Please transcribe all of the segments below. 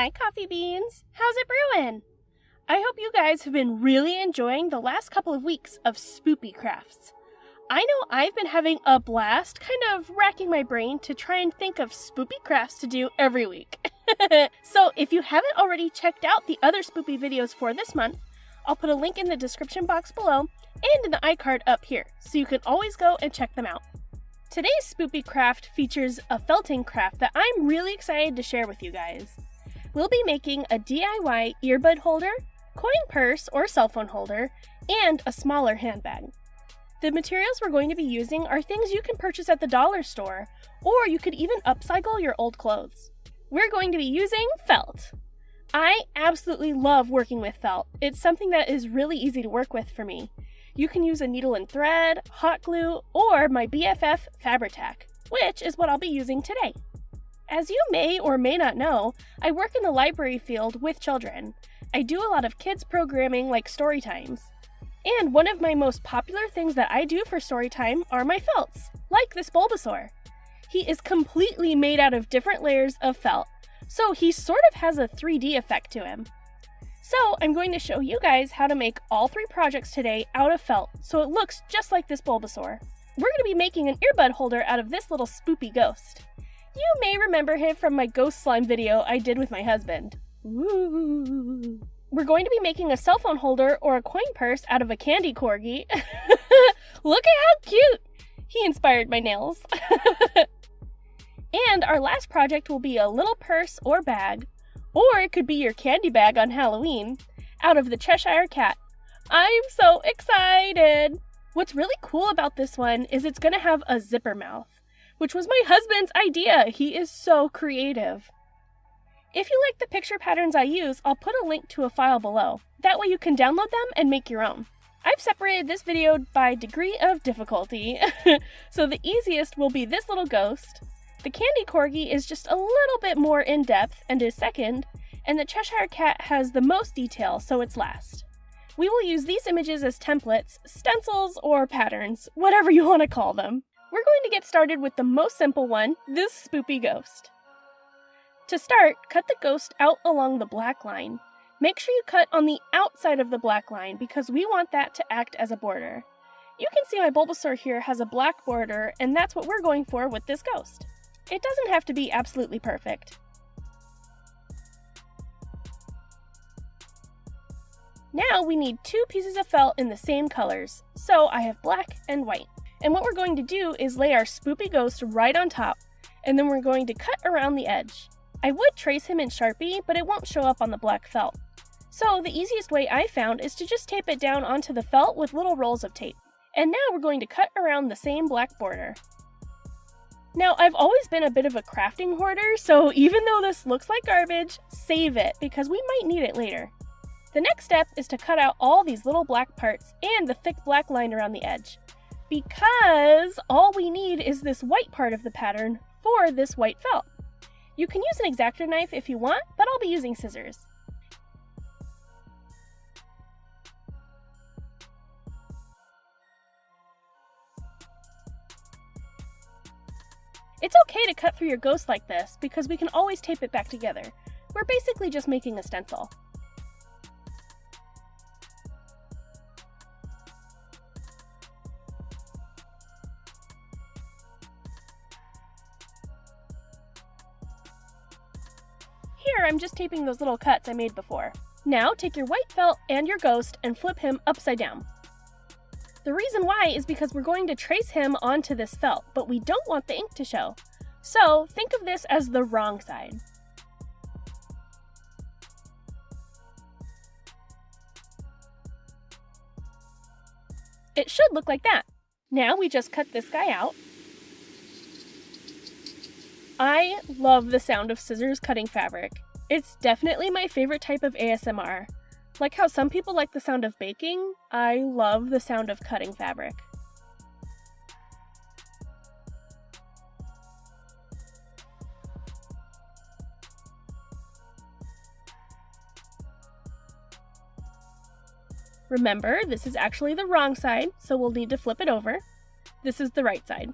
Hi, Coffee Beans! How's it brewing? I hope you guys have been really enjoying the last couple of weeks of Spoopy crafts. I know I've been having a blast, kind of racking my brain to try and think of Spoopy crafts to do every week. So if you haven't already checked out the other Spoopy videos for this month, I'll put a link in the description box below and in the iCard up here, so you can always go and check them out. Today's Spoopy craft features a felting craft that I'm really excited to share with you guys. We'll be making a DIY earbud holder, coin purse or cell phone holder, and a smaller handbag. The materials we're going to be using are things you can purchase at the dollar store, or you could even upcycle your old clothes. We're going to be using felt. I absolutely love working with felt. It's something that is really easy to work with for me. You can use a needle and thread, hot glue, or my BFF Fabri-Tac, which is what I'll be using today. As you may or may not know, I work in the library field with children. I do a lot of kids programming like story times. And one of my most popular things that I do for story time are my felts, like this Bulbasaur. He is completely made out of different layers of felt, so he sort of has a 3D effect to him. So I'm going to show you guys how to make all three projects today out of felt, so it looks just like this Bulbasaur. We're going to be making an earbud holder out of this little Spoopy Ghost. You may remember him from my ghost slime video I did with my husband. Ooh. We're going to be making a cell phone holder or a coin purse out of a Candy Corgi. Look at how cute! He inspired my nails. And our last project will be a little purse or bag, or it could be your candy bag on Halloween, out of the Cheshire Cat. I'm so excited! What's really cool about this one is it's going to have a zipper mouth, which was my husband's idea. He is so creative. If you like the picture patterns I use, I'll put a link to a file below. That way you can download them and make your own. I've separated this video by degree of difficulty, so the easiest will be this little ghost. The Candy Corgi is just a little bit more in-depth and is second, and the Cheshire Cat has the most detail, so it's last. We will use these images as templates, stencils, or patterns, whatever you want to call them. We're going to get started with the most simple one, this Spoopy Ghost. To start, cut the ghost out along the black line. Make sure you cut on the outside of the black line because we want that to act as a border. You can see my Bulbasaur here has a black border, and that's what we're going for with this ghost. It doesn't have to be absolutely perfect. Now we need two pieces of felt in the same colors, so I have black and white. And what we're going to do is lay our Spoopy Ghost right on top, and then we're going to cut around the edge. I would trace him in Sharpie, but it won't show up on the black felt. So the easiest way I found is to just tape it down onto the felt with little rolls of tape. And now we're going to cut around the same black border. Now, I've always been a bit of a crafting hoarder, so even though this looks like garbage, save it, because we might need it later. The next step is to cut out all these little black parts and the thick black line around the edge, because all we need is this white part of the pattern for this white felt. You can use an X-Acto knife if you want, but I'll be using scissors. It's okay to cut through your ghost like this, because we can always tape it back together. We're basically just making a stencil. Here, I'm just taping those little cuts I made before. Now, take your white felt and your ghost and flip him upside down. The reason why is because we're going to trace him onto this felt, but we don't want the ink to show. So think of this as the wrong side. It should look like that. Now we just cut this guy out. I love the sound of scissors cutting fabric. It's definitely my favorite type of ASMR. Like how some people like the sound of baking, I love the sound of cutting fabric. Remember, this is actually the wrong side, so we'll need to flip it over. This is the right side.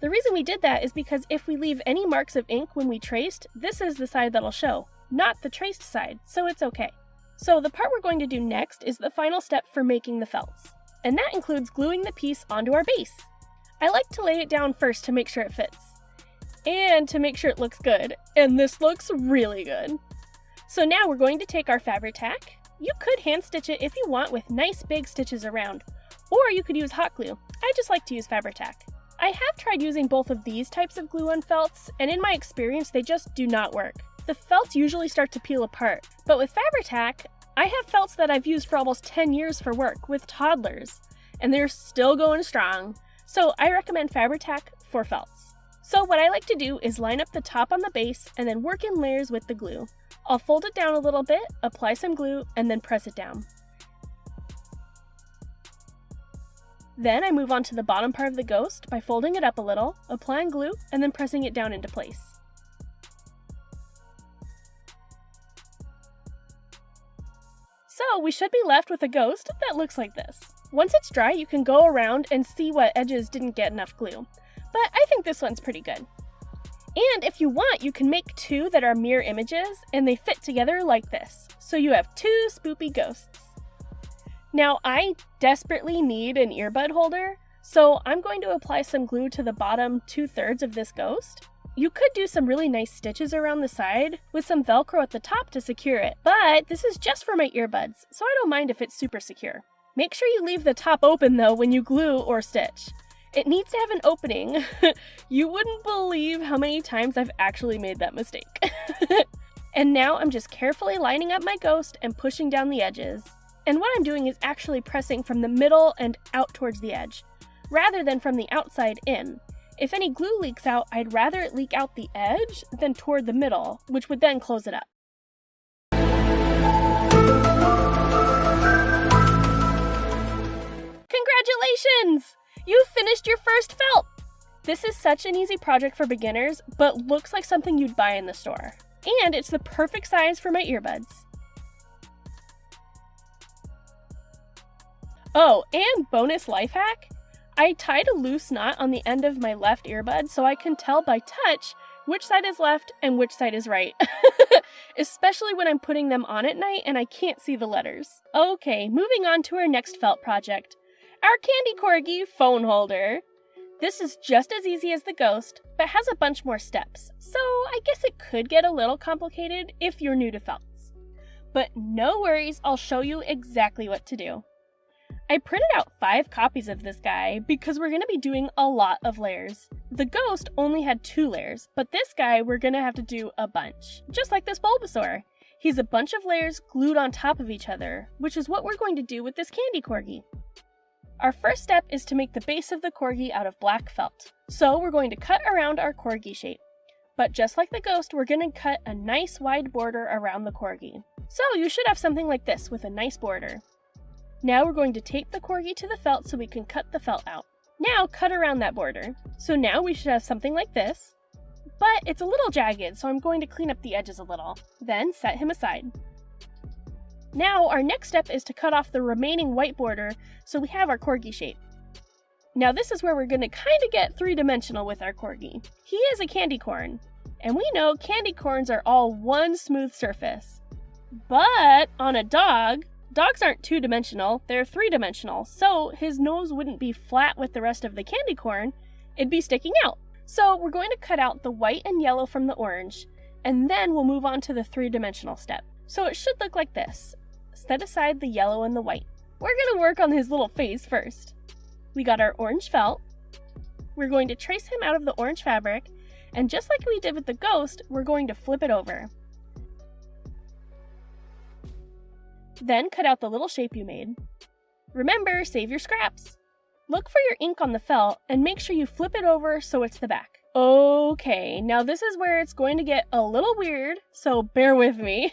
The reason we did that is because if we leave any marks of ink when we traced, this is the side that'll show. not the traced side, so it's okay. So the part we're going to do next is the final step for making the felts, and that includes gluing the piece onto our base. I like to lay it down first to make sure it fits, and to make sure it looks good, and this looks really good. So now we're going to take our fabric tack. You could hand stitch it if you want with nice big stitches around, or you could use hot glue. I just like to use fabric tack. I have tried using both of these types of glue on felts, and in my experience, they just do not work. The felts usually start to peel apart, but with fabric tack, I have felts that I've used for almost 10 years for work with toddlers, and they're still going strong. So I recommend fabric tack for felts. So what I like to do is line up the top on the base and then work in layers with the glue. I'll fold it down a little bit, apply some glue, and then press it down. Then I move on to the bottom part of the ghost by folding it up a little, applying glue, and then pressing it down into place. So we should be left with a ghost that looks like this. Once it's dry, you can go around and see what edges didn't get enough glue, but I think this one's pretty good. And if you want, you can make two that are mirror images, and they fit together like this. So you have two spoopy ghosts. Now, I desperately need an earbud holder, so I'm going to apply some glue to the bottom 2/3 of this ghost. You could do some really nice stitches around the side with some Velcro at the top to secure it, but this is just for my earbuds, so I don't mind if it's super secure. Make sure you leave the top open though when you glue or stitch. It needs to have an opening. You wouldn't believe how many times I've actually made that mistake. And now I'm just carefully lining up my ghost and pushing down the edges. And what I'm doing is actually pressing from the middle and out towards the edge, rather than from the outside in. If any glue leaks out, I'd rather it leak out the edge than toward the middle, which would then close it up. Congratulations! You finished your first felt! This is such an easy project for beginners, but looks like something you'd buy in the store. And it's the perfect size for my earbuds. Oh, and bonus life hack, I tied a loose knot on the end of my left earbud so I can tell by touch which side is left and which side is right. Especially when I'm putting them on at night and I can't see the letters. Okay, moving on to our next felt project. Our Candy Corgi phone holder. This is just as easy as the ghost, but has a bunch more steps, so I guess it could get a little complicated if you're new to felts. But no worries, I'll show you exactly what to do. I printed out 5 copies of this guy because we're going to be doing a lot of layers. The ghost only had 2 layers, but this guy we're going to have to do a bunch, just like this Bulbasaur. He's a bunch of layers glued on top of each other, which is what we're going to do with this Candy Corgi. Our first step is to make the base of the Corgi out of black felt. So we're going to cut around our Corgi shape. But just like the ghost, we're going to cut a nice wide border around the Corgi. So you should have something like this with a nice border. Now we're going to tape the Corgi to the felt so we can cut the felt out. Now cut around that border. So now we should have something like this, but it's a little jagged, so I'm going to clean up the edges a little. Then set him aside. Now our next step is to cut off the remaining white border so we have our Corgi shape. Now this is where we're going to kind of get 3-dimensional with our Corgi. He is a candy corn, and we know candy corns are all one smooth surface. But on a dog, dogs aren't 2-dimensional, they're 3-dimensional, so his nose wouldn't be flat with the rest of the candy corn, it'd be sticking out. So we're going to cut out the white and yellow from the orange, and then we'll move on to the 3-dimensional step. So it should look like this. Set aside the yellow and the white. We're going to work on his little face first. We got our orange felt. We're going to trace him out of the orange fabric, and just like we did with the ghost, we're going to flip it over. Then cut out the little shape you made. Remember, save your scraps. Look for your ink on the felt and make sure you flip it over so it's the back. Okay, now this is where it's going to get a little weird, so bear with me.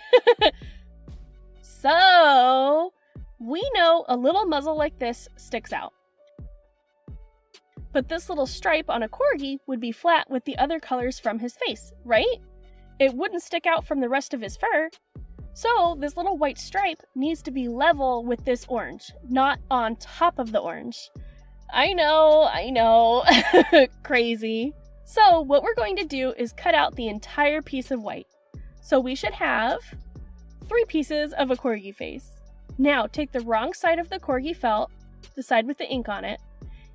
So, we know a little muzzle like this sticks out. But this little stripe on a Corgi would be flat with the other colors from his face, right? It wouldn't stick out from the rest of his fur. So this little white stripe needs to be level with this orange, not on top of the orange. I know, crazy. So what we're going to do is cut out the entire piece of white. So we should have 3 pieces of a corgi face. Now take the wrong side of the corgi felt, the side with the ink on it,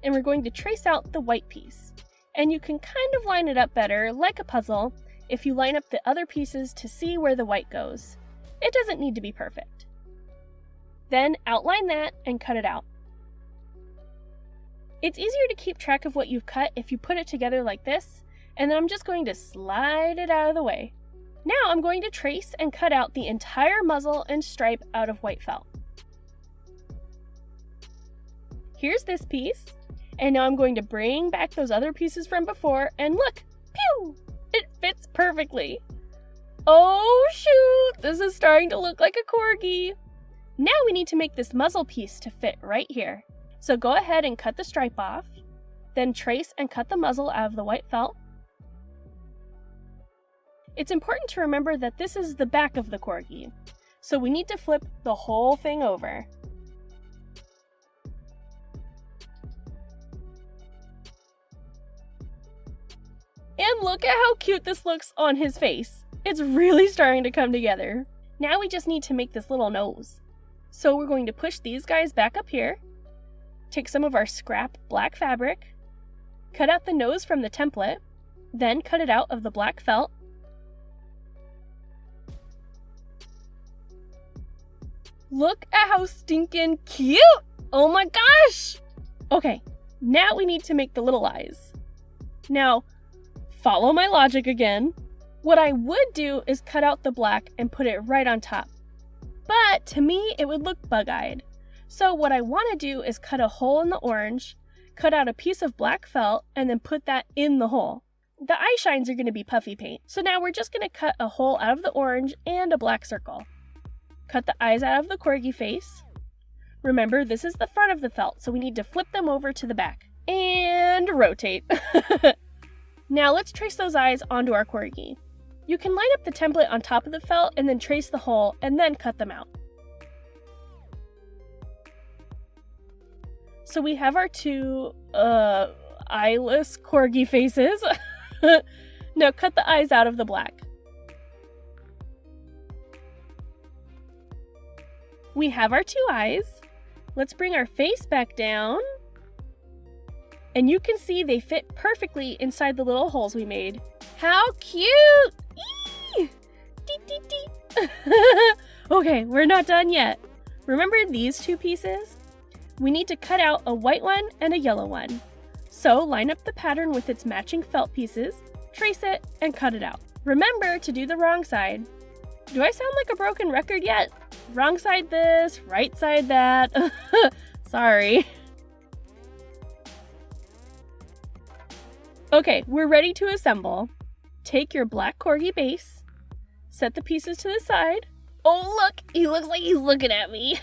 and we're going to trace out the white piece. And you can kind of line it up better, like a puzzle, if you line up the other pieces to see where the white goes. It doesn't need to be perfect. Then outline that and cut it out. It's easier to keep track of what you've cut if you put it together like this, and then I'm just going to slide it out of the way. Now I'm going to trace and cut out the entire muzzle and stripe out of white felt. Here's this piece, and now I'm going to bring back those other pieces from before, and look! Pew! It fits perfectly! Oh shoot! This is starting to look like a corgi! Now we need to make this muzzle piece to fit right here. So go ahead and cut the stripe off, then trace and cut the muzzle out of the white felt. It's important to remember that this is the back of the corgi, so we need to flip the whole thing over. And look at how cute this looks on his face. It's really starting to come together. Now we just need to make this little nose. So we're going to push these guys back up here, take some of our scrap black fabric, cut out the nose from the template, then cut it out of the black felt. Look at how stinking cute! Oh my gosh! Okay, now we need to make the little eyes. Now, follow my logic again. What I would do is cut out the black and put it right on top. But to me, it would look bug-eyed. So what I want to do is cut a hole in the orange, cut out a piece of black felt, and then put that in the hole. The eye shines are going to be puffy paint. So now we're just going to cut a hole out of the orange and a black circle. Cut the eyes out of the corgi face. Remember, this is the front of the felt, so we need to flip them over to the back. And rotate. Now let's trace those eyes onto our corgi. You can line up the template on top of the felt and then trace the hole and then cut them out. So we have our 2 eyeless corgi faces. Now cut the eyes out of the black. We have our 2 eyes. Let's bring our face back down. And you can see they fit perfectly inside the little holes we made. How cute! Eee! Dee, dee, dee. Okay, we're not done yet. Remember these 2 pieces? We need to cut out a white one and a yellow one. So line up the pattern with its matching felt pieces, trace it, and cut it out. Remember to do the wrong side. Do I sound like a broken record yet? Wrong side this, right side that. Sorry. Okay, we're ready to assemble. Take your black corgi base, set the pieces to the side. Oh look, he looks like he's looking at me.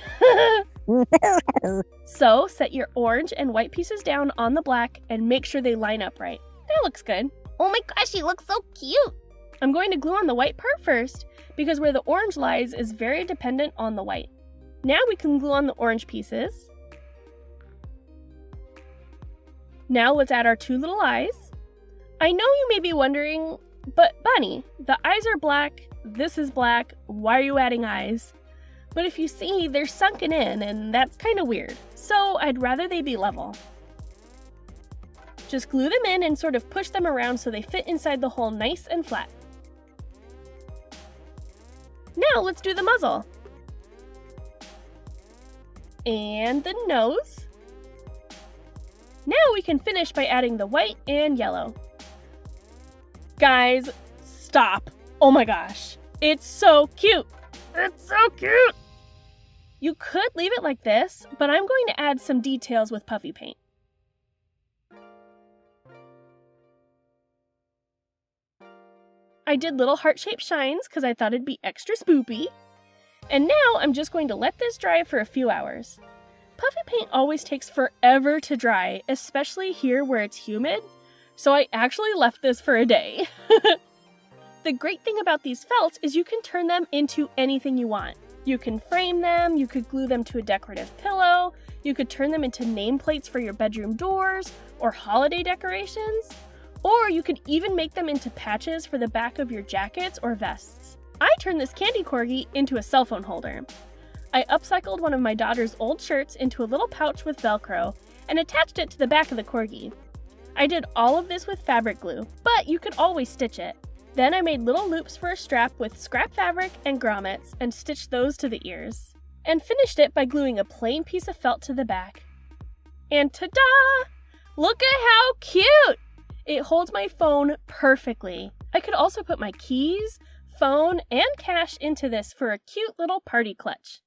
So set your orange and white pieces down on the black and make sure they line up right. That looks good. Oh my gosh, he looks so cute! I'm going to glue on the white part first, because where the orange lies is very dependent on the white. Now we can glue on the orange pieces. Now let's add our 2 little eyes. I know you may be wondering, but Bunny, the eyes are black, this is black, why are you adding eyes? But if you see, they're sunken in, and that's kind of weird. So I'd rather they be level. Just glue them in and sort of push them around so they fit inside the hole nice and flat. Now let's do the muzzle. And the nose. Now we can finish by adding the white and yellow. Guys, stop. Oh my gosh. It's so cute. It's so cute. You could leave it like this, but I'm going to add some details with puffy paint. I did little heart-shaped shines because I thought it'd be extra spoopy. And now I'm just going to let this dry for a few hours. Puffy paint always takes forever to dry, especially here where it's humid, so I actually left this for a day. The great thing about these felts is you can turn them into anything you want. You can frame them, you could glue them to a decorative pillow, you could turn them into nameplates for your bedroom doors or holiday decorations, or you could even make them into patches for the back of your jackets or vests. I turned this Candy Corgi into a cell phone holder. I upcycled one of my daughter's old shirts into a little pouch with Velcro and attached it to the back of the Corgi. I did all of this with fabric glue, but you could always stitch it. Then I made little loops for a strap with scrap fabric and grommets and stitched those to the ears. And finished it by gluing a plain piece of felt to the back. And ta-da! Look at how cute! It holds my phone perfectly. I could also put my keys, phone, and cash into this for a cute little party clutch.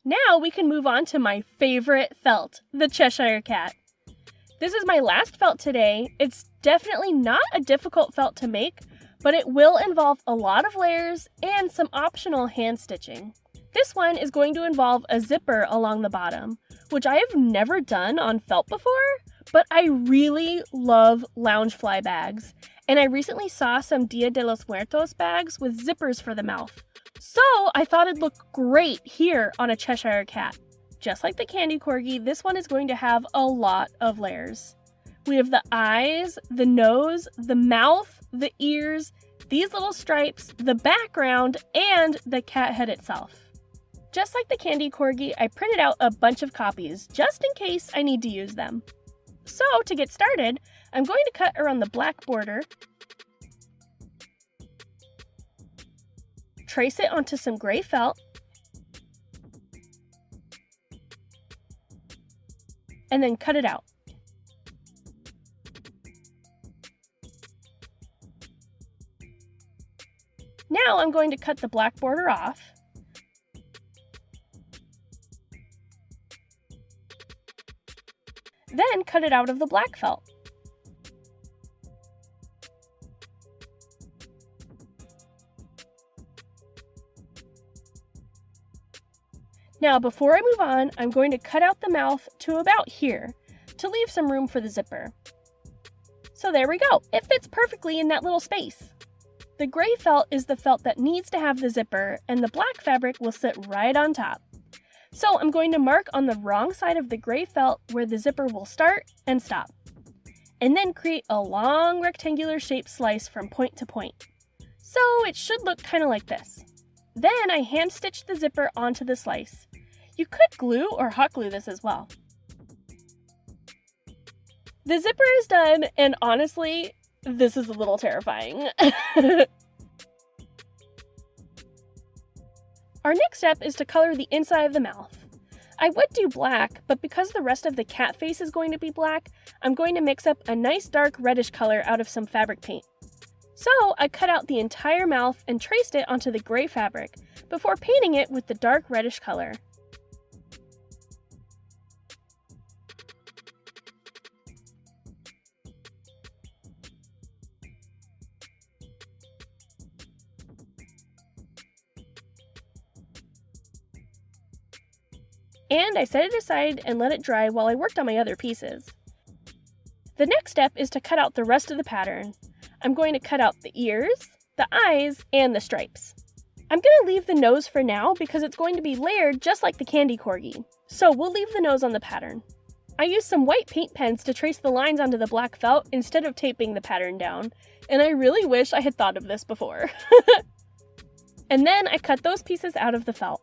Now we can move on to my favorite felt, the Cheshire Cat. This is my last felt today. It's definitely not a difficult felt to make, but it will involve a lot of layers and some optional hand stitching. This one is going to involve a zipper along the bottom, which I have never done on felt before, but I really love Loungefly bags, and I recently saw some Dia de los Muertos bags with zippers for the mouth. So I thought it'd look great here on a Cheshire Cat. Just like the Candy Corgi, this one is going to have a lot of layers. We have the eyes, the nose, the mouth, the ears, these little stripes, the background, and the cat head itself. Just like the Candy Corgi, I printed out a bunch of copies, just in case I need to use them. So, to get started, I'm going to cut around the black border, trace it onto some gray felt, and then cut it out. Now I'm going to cut the black border off. Then cut it out of the black felt. Now before I move on, I'm going to cut out the mouth to about here to leave some room for the zipper. So there we go, it fits perfectly in that little space. The gray felt is the felt that needs to have the zipper, and the black fabric will sit right on top. So I'm going to mark on the wrong side of the gray felt where the zipper will start and stop. And then create a long rectangular shaped slice from point to point. So it should look kind of like this. Then I hand stitched the zipper onto the slice. You could glue or hot glue this as well. The zipper is done, and honestly, this is a little terrifying. Our next step is to color the inside of the mouth. I would do black, but because the rest of the cat face is going to be black, I'm going to mix up a nice dark reddish color out of some fabric paint. So I cut out the entire mouth and traced it onto the gray fabric before painting it with the dark reddish color. And I set it aside and let it dry while I worked on my other pieces. The next step is to cut out the rest of the pattern. I'm going to cut out the ears, the eyes, and the stripes. I'm going to leave the nose for now because it's going to be layered just like the Candy Corgi, so we'll leave the nose on the pattern. I used some white paint pens to trace the lines onto the black felt instead of taping the pattern down, and I really wish I had thought of this before. And then I cut those pieces out of the felt.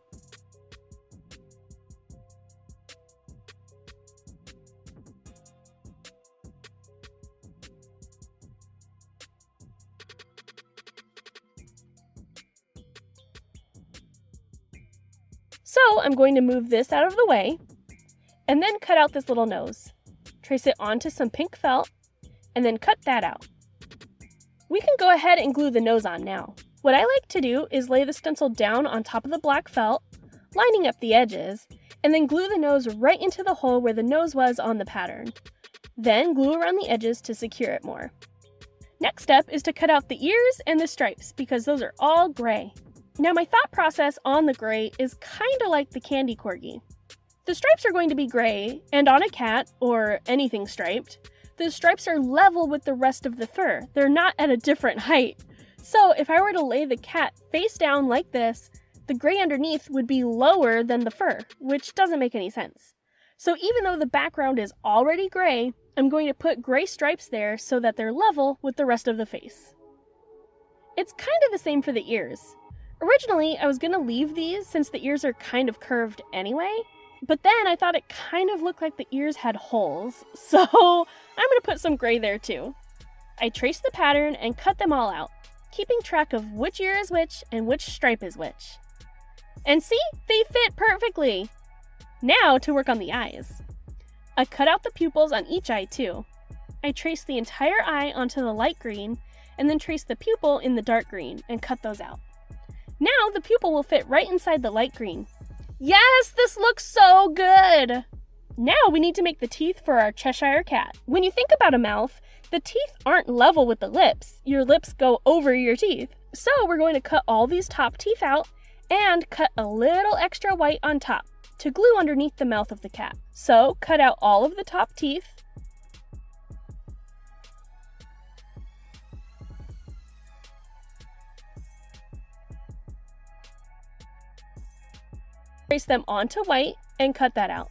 So I'm going to move this out of the way, and then cut out this little nose. Trace it onto some pink felt, and then cut that out. We can go ahead and glue the nose on now. What I like to do is lay the stencil down on top of the black felt, lining up the edges, and then glue the nose right into the hole where the nose was on the pattern. Then glue around the edges to secure it more. Next step is to cut out the ears and the stripes because those are all gray. Now my thought process on the gray is kind of like the Candy Corgi. The stripes are going to be gray, and on a cat, or anything striped, the stripes are level with the rest of the fur. They're not at a different height. So if I were to lay the cat face down like this, the gray underneath would be lower than the fur, which doesn't make any sense. So even though the background is already gray, I'm going to put gray stripes there so that they're level with the rest of the face. It's kind of the same for the ears. Originally, I was going to leave these since the ears are kind of curved anyway, but then I thought it kind of looked like the ears had holes, so I'm going to put some gray there too. I traced the pattern and cut them all out, keeping track of which ear is which and which stripe is which. And see, they fit perfectly! Now to work on the eyes. I cut out the pupils on each eye too. I traced the entire eye onto the light green and then traced the pupil in the dark green and cut those out. Now the pupil will fit right inside the light green. Yes, this looks so good! Now we need to make the teeth for our Cheshire Cat. When you think about a mouth, the teeth aren't level with the lips. Your lips go over your teeth. So we're going to cut all these top teeth out and cut a little extra white on top to glue underneath the mouth of the cat. So cut out all of the top teeth. Trace them onto white and cut that out.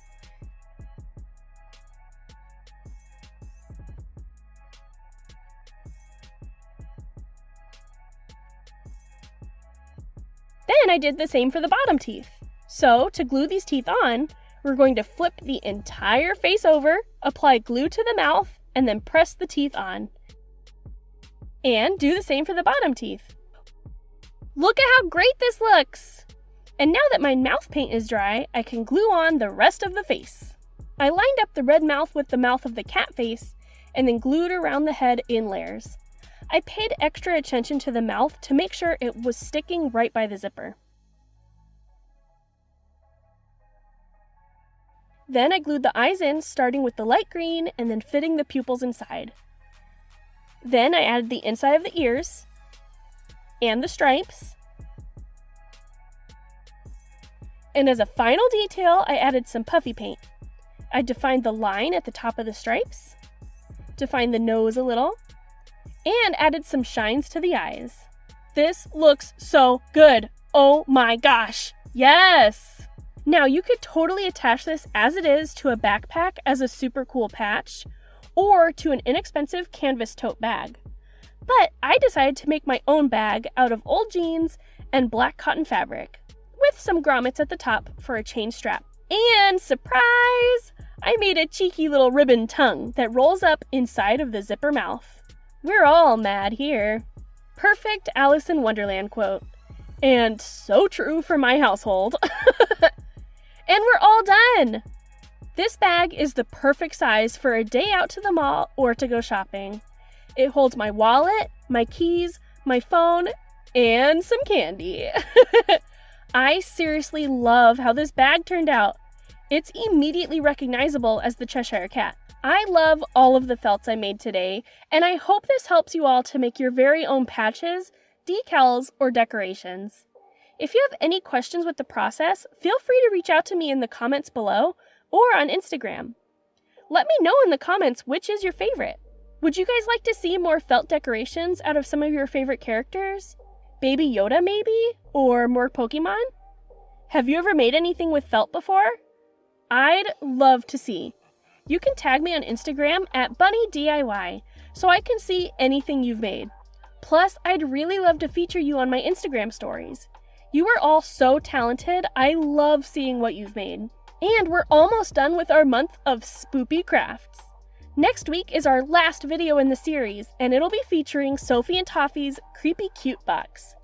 Then I did the same for the bottom teeth. So to glue these teeth on, we're going to flip the entire face over, apply glue to the mouth, and then press the teeth on. And do the same for the bottom teeth. Look at how great this looks! And now that my mouth paint is dry, I can glue on the rest of the face. I lined up the red mouth with the mouth of the cat face, and then glued around the head in layers. I paid extra attention to the mouth to make sure it was sticking right by the zipper. Then I glued the eyes in, starting with the light green and then fitting the pupils inside. Then I added the inside of the ears and the stripes. And as a final detail, I added some puffy paint. I defined the line at the top of the stripes, defined the nose a little, and added some shines to the eyes. This looks so good. Oh my gosh. Yes! Now you could totally attach this as it is to a backpack as a super cool patch, or to an inexpensive canvas tote bag. But I decided to make my own bag out of old jeans and black cotton fabric, with some grommets at the top for a chain strap. And surprise! I made a cheeky little ribbon tongue that rolls up inside of the zipper mouth. We're all mad here. Perfect Alice in Wonderland quote. And so true for my household. And we're all done! This bag is the perfect size for a day out to the mall or to go shopping. It holds my wallet, my keys, my phone, and some candy. I seriously love how this bag turned out. It's immediately recognizable as the Cheshire Cat. I love all of the felts I made today, and I hope this helps you all to make your very own patches, decals, or decorations. If you have any questions with the process, feel free to reach out to me in the comments below or on Instagram. Let me know in the comments which is your favorite. Would you guys like to see more felt decorations out of some of your favorite characters? Baby Yoda maybe? Or more Pokemon? Have you ever made anything with felt before? I'd love to see. You can tag me on Instagram at BunnieDIY so I can see anything you've made. Plus, I'd really love to feature you on my Instagram stories. You are all so talented, I love seeing what you've made. And we're almost done with our month of spoopy crafts. Next week is our last video in the series, and it'll be featuring Sophie and Toffee's Creepy Cute box.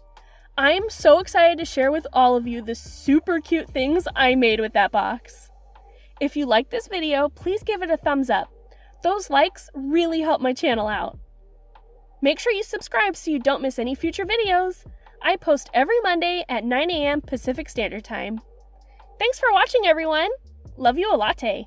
I'm so excited to share with all of you the super cute things I made with that box. If you like this video, please give it a thumbs up. Those likes really help my channel out. Make sure you subscribe so you don't miss any future videos. I post every Monday at 9 a.m. Pacific Standard Time. Thanks for watching, everyone. Love you a latte.